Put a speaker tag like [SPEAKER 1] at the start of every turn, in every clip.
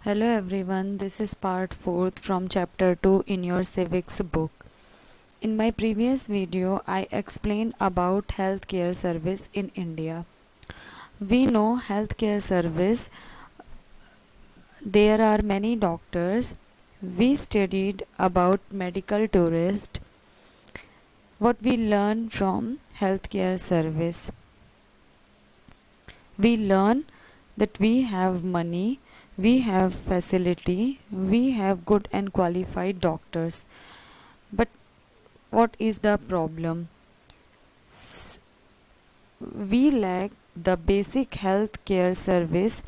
[SPEAKER 1] Hello everyone, this is part 4th from chapter 2 in your civics book. In my previous video, I explained about healthcare service in India. We know healthcare service, there are many doctors. We studied about medical tourist, what we learn from healthcare service. We learn that we have money, we have facility, we have good and qualified doctors. But what is the problem? We lack the basic health care service.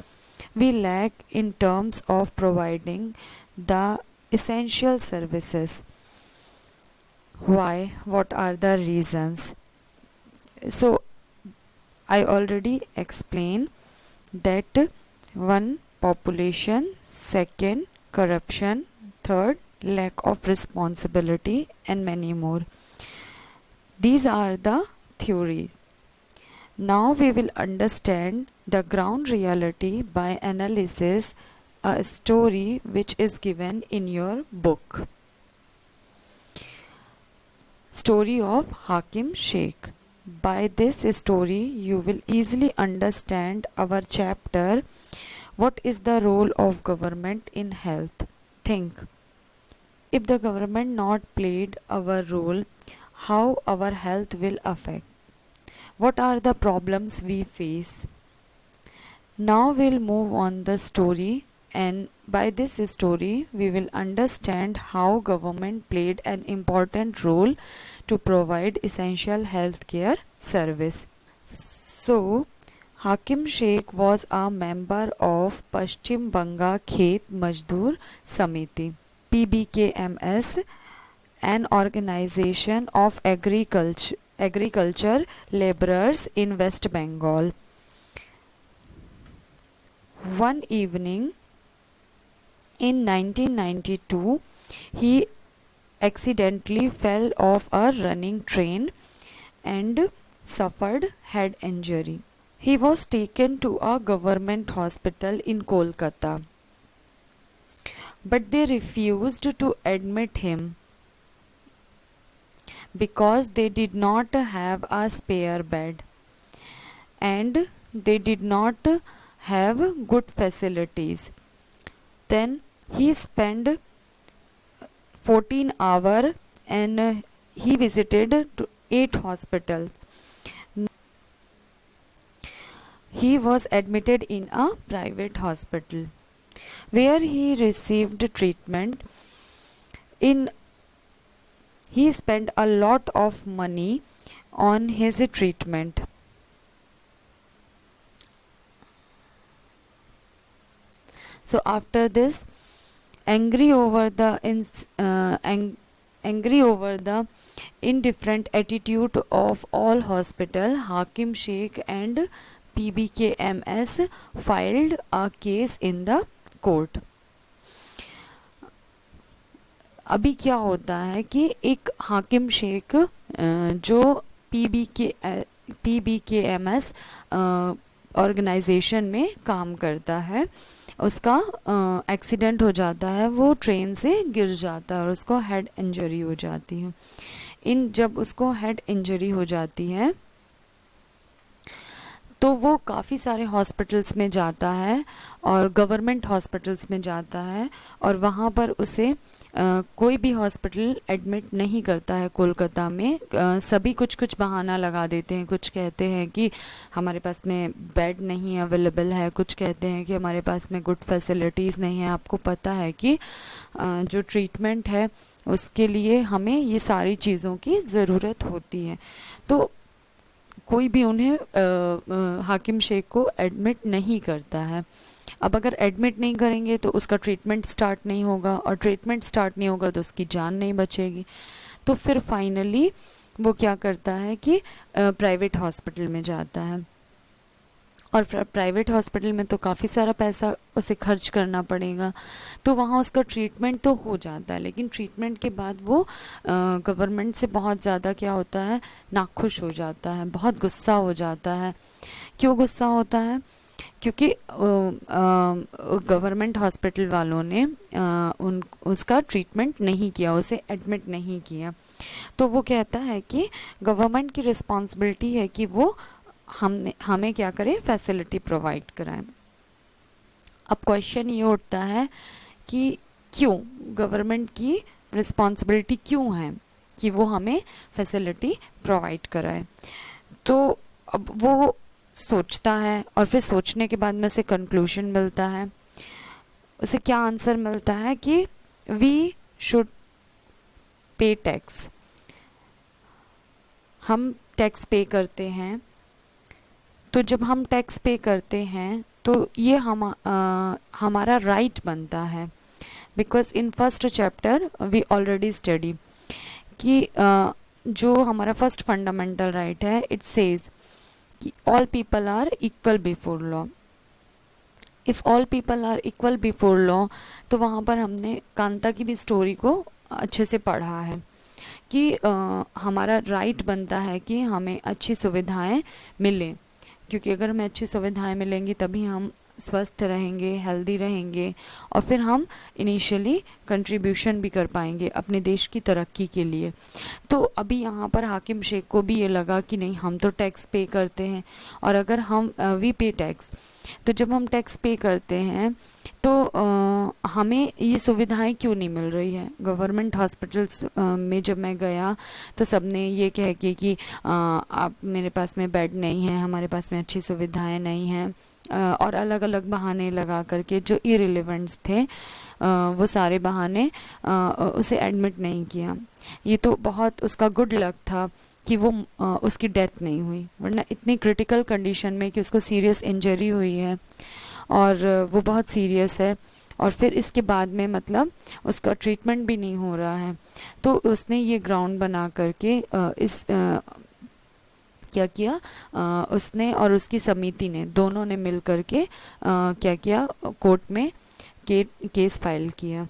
[SPEAKER 1] We lack in terms of providing the essential services. Why? What are the reasons? So, I already explained that one, population, second, corruption, third, lack of responsibility, and many more. These are the theories. Now we will understand the ground reality by analysis, a story which is given in your book. Story of Hakim Sheikh. By this story, you will easily understand our chapter. What is the role of government in health? Think. If the government not played our role, how our health will affect? What are the problems we face? Now we'll move on the story, and by this story we will understand how government played an important role to provide essential healthcare service. So, Hakim Sheikh was a member of Paschim Banga Khet Mazdoor Samiti (PBKMS), an organization of agriculture laborers in West Bengal. One evening in 1992, he accidentally fell off a running train and suffered head injury. He was taken to a government hospital in Kolkata, but they refused to admit him because they did not have a spare bed and they did not have good facilities. Then he spent 14 hours and he visited 8 hospitals. He was admitted in a private hospital where he received treatment. He spent a lot of money on his treatment. So after this, angry over the indifferent attitude of all hospital, Hakim Sheikh and PBKMS filed a case in the court. अभी क्या होता है कि एक हाकिम शेख जो PBKMS organisation में काम करता है, उसका एक्सीडेंट हो जाता है, वो ट्रेन से गिर जाता है और उसको हेड इंजरी हो जाती है। जब उसको हेड इंजरी हो जाती है तो वो काफ़ी सारे हॉस्पिटल्स में जाता है और गवर्नमेंट हॉस्पिटल्स में जाता है और वहाँ पर उसे कोई भी हॉस्पिटल एडमिट नहीं करता है कोलकाता में। सभी कुछ बहाना लगा देते हैं। कुछ कहते हैं कि हमारे पास में बेड नहीं अवेलेबल है, कुछ कहते हैं कि हमारे पास में गुड फैसिलिटीज़ नहीं है। आपको पता है कि जो ट्रीटमेंट है उसके लिए हमें ये सारी चीज़ों की ज़रूरत होती है, तो कोई भी उन्हें हाकिम शेख को एडमिट नहीं करता है। अब अगर एडमिट नहीं करेंगे तो उसका ट्रीटमेंट स्टार्ट नहीं होगा और ट्रीटमेंट स्टार्ट नहीं होगा तो उसकी जान नहीं बचेगी। तो फिर फाइनली वो क्या करता है कि प्राइवेट हॉस्पिटल में जाता है और प्राइवेट हॉस्पिटल में तो काफ़ी सारा पैसा उसे खर्च करना पड़ेगा। तो वहाँ उसका ट्रीटमेंट तो हो जाता है, लेकिन ट्रीटमेंट के बाद वो गवर्नमेंट से बहुत ज़्यादा क्या होता है, नाखुश हो जाता है, बहुत गुस्सा हो जाता है। क्यों गुस्सा होता है? क्योंकि गवर्नमेंट हॉस्पिटल वालों ने उसका ट्रीटमेंट नहीं किया, उसे एडमिट नहीं किया। तो वो कहता है कि गवर्नमेंट की रिस्पॉन्सिबिलिटी है कि वो हमें क्या करे, फैसिलिटी प्रोवाइड कराए। अब क्वेश्चन ये उठता है कि क्यों गवर्नमेंट की रिस्पॉन्सिबिलिटी क्यों है कि वो हमें फैसिलिटी प्रोवाइड कराए। तो अब वो सोचता है और फिर सोचने के बाद में उसे कंक्लूजन मिलता है। उसे क्या आंसर मिलता है कि वी शुड पे टैक्स। हम टैक्स पे करते हैं, तो जब हम टैक्स पे करते हैं तो ये हमारा राइट बनता है। Because in first chapter we already study कि जो हमारा फर्स्ट फंडामेंटल राइट है, इट सेज कि all people are equal before law. If all people are equal before law, तो वहाँ पर हमने कांता की भी स्टोरी को अच्छे से पढ़ा है कि हमारा राइट बनता है कि हमें अच्छी सुविधाएं मिलें, क्योंकि अगर हमें अच्छी सुविधाएं मिलेंगी तभी हम स्वस्थ रहेंगे, हेल्दी रहेंगे, और फिर हम इनिशियली कंट्रीब्यूशन भी कर पाएंगे अपने देश की तरक्की के लिए। तो अभी यहाँ पर हाकिम शेख को भी ये लगा कि नहीं, हम तो टैक्स पे करते हैं, और अगर हम वी पे टैक्स, तो जब हम टैक्स पे करते हैं तो हमें ये सुविधाएं क्यों नहीं मिल रही है। गवर्नमेंट हॉस्पिटल्स में जब मैं गया तो सबने ये कह के कि आप, मेरे पास में बेड नहीं है, हमारे पास में अच्छी सुविधाएं नहीं हैं, और अलग अलग बहाने लगा करके जो इरिलेवेंट्स थे वो सारे बहाने उसे एडमिट नहीं किया। ये तो बहुत उसका गुड लक था कि वो उसकी डेथ नहीं हुई, वरना इतनी क्रिटिकल कंडीशन में कि उसको सीरियस इंजरी हुई है और वो बहुत सीरियस है, और फिर इसके बाद में मतलब उसका ट्रीटमेंट भी नहीं हो रहा है। तो उसने ये ग्राउंड बना करके क्या किया, उसने और उसकी समिति ने, दोनों ने मिल करके क्या किया, कोर्ट में केस फाइल किया।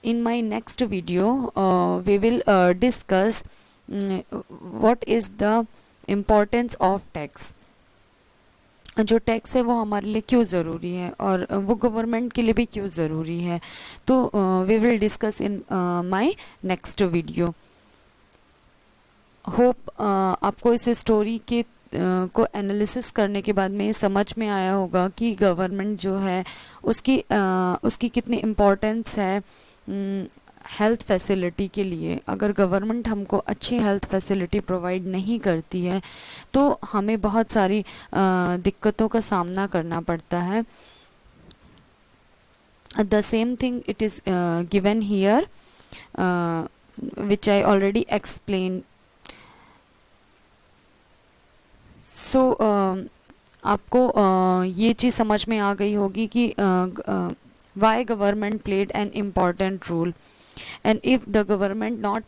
[SPEAKER 1] In my next video, we will discuss what is the importance of tax। जो टैक्स है वो हमारे लिए क्यों ज़रूरी है और वो गवर्नमेंट के लिए भी क्यों ज़रूरी है। तो we will discuss in my next video. Hope आपको इस स्टोरी के को एनालिसिस करने के बाद में ये समझ में आया होगा कि गवर्नमेंट जो है उसकी कितनी इम्पोर्टेंस है हेल्थ फैसिलिटी के लिए। अगर गवर्नमेंट हमको अच्छी हेल्थ फैसिलिटी प्रोवाइड नहीं करती है तो हमें बहुत सारी दिक्कतों का सामना करना पड़ता है। The same thing it is given here which I already explain. So आपको ये चीज़ समझ में आ गई होगी कि why government played an important role, and if the government not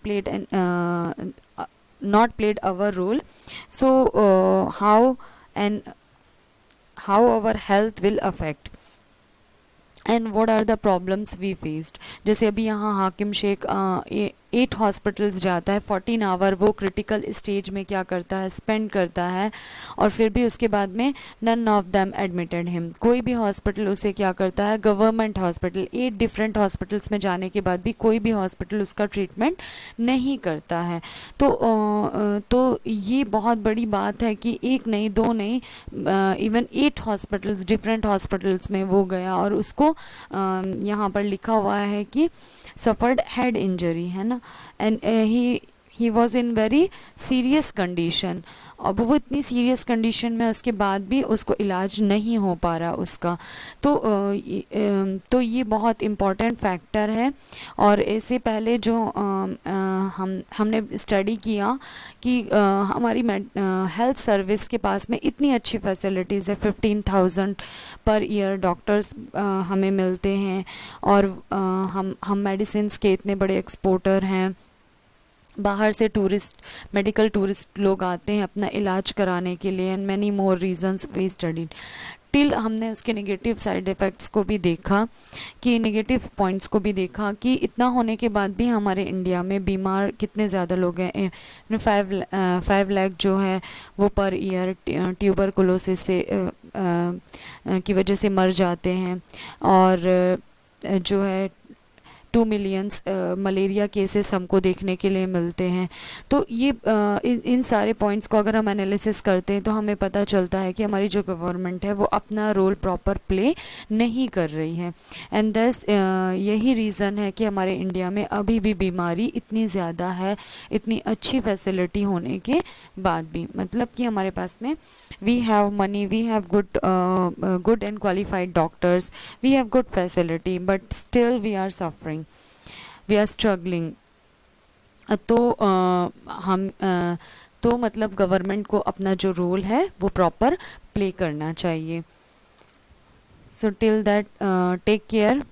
[SPEAKER 1] played our role, so how our health will affect and what are the problems we faced। जैसे अभी यहाँ हाकिम शेख 8 हॉस्पिटल्स जाता है, 14 आवर वो क्रिटिकल स्टेज में क्या करता है, स्पेंड करता है, और फिर भी उसके बाद में none of them admitted him. कोई भी हॉस्पिटल उसे क्या करता है, गवर्नमेंट हॉस्पिटल 8 डिफरेंट हॉस्पिटल्स में जाने के बाद भी कोई भी हॉस्पिटल उसका ट्रीटमेंट नहीं करता है। तो ये बहुत बड़ी बात है कि एक नहीं, दो नहीं, इवन 8 हॉस्पिटल्स, डिफरेंट हॉस्पिटल्स में वो गया और उसको यहाँ पर लिखा हुआ है कि सफर्ड हेड इंजरी, है ना, and he was in very serious condition. अब वो इतनी सीरियस कंडीशन में उसके बाद भी उसको इलाज नहीं हो पा रहा उसका। तो ये बहुत इम्पॉर्टेंट फैक्टर है। और इससे पहले जो हमने स्टडी किया कि हमारी हेल्थ सर्विस के पास में इतनी अच्छी फैसिलिटीज़ है, 15,000 पर ईयर डॉक्टर्स हमें मिलते हैं, और हम मेडिसिन के इतने बड़े एक्सपोर्टर हैं। बाहर से मेडिकल टूरिस्ट लोग आते हैं अपना इलाज कराने के लिए, and many more reasons we studied. Till हमने उसके नेगेटिव साइड इफ़ेक्ट्स को भी देखा, कि नेगेटिव पॉइंट्स को भी देखा कि इतना होने के बाद भी हमारे इंडिया में बीमार कितने ज़्यादा लोग हैं। 5 लाख जो है वो पर ईयर ट्यूबरकुलोसिस से की वजह से मर जाते हैं, और जो है 2 मिलियंस मलेरिया केसेस हमको देखने के लिए मिलते हैं। तो ये इन सारे पॉइंट्स को अगर हम एनालिसिस करते हैं तो हमें पता चलता है कि हमारी जो गवर्नमेंट है वो अपना रोल प्रॉपर प्ले नहीं कर रही है। एंड दस यही रीज़न है कि हमारे इंडिया में अभी भी बीमारी इतनी ज़्यादा है, इतनी अच्छी फैसिलिटी होने के बाद भी। मतलब कि हमारे पास में we have money, we have good and qualified doctors, we have good facility, but still we are suffering, we are struggling. तो तो मतलब गवर्नमेंट को अपना जो रोल है वो प्रॉपर प्ले करना चाहिए। So till that take care.